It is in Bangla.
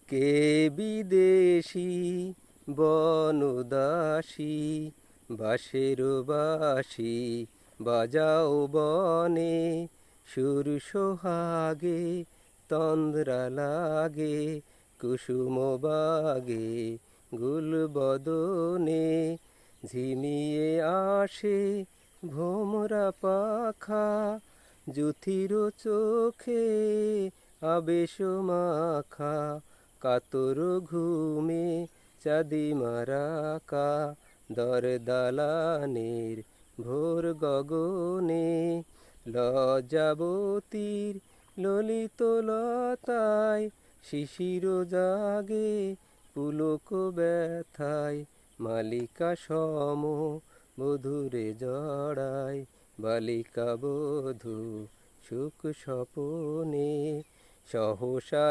কে বিদেশি বনদাসী বাঁশের বাঁশি বাজাও বনে সুর সোহাগে তন্দ্রা লাগে কুসুম বাগে গুলবদনে ঝিমিয়ে আসে ভোমরা পাখা জুথির চোখে আবেশ মাখা কাতর ঘুমে চাঁদি মারাকা দর দালানের ভোর গগনে লজ্জাবতীর ললিত লতায় শিশির জাগে পুলক ব্যথায় মালিকা সম বধূরে জড়ায় বালিকা বধূ সুখ স্বপনে সহসা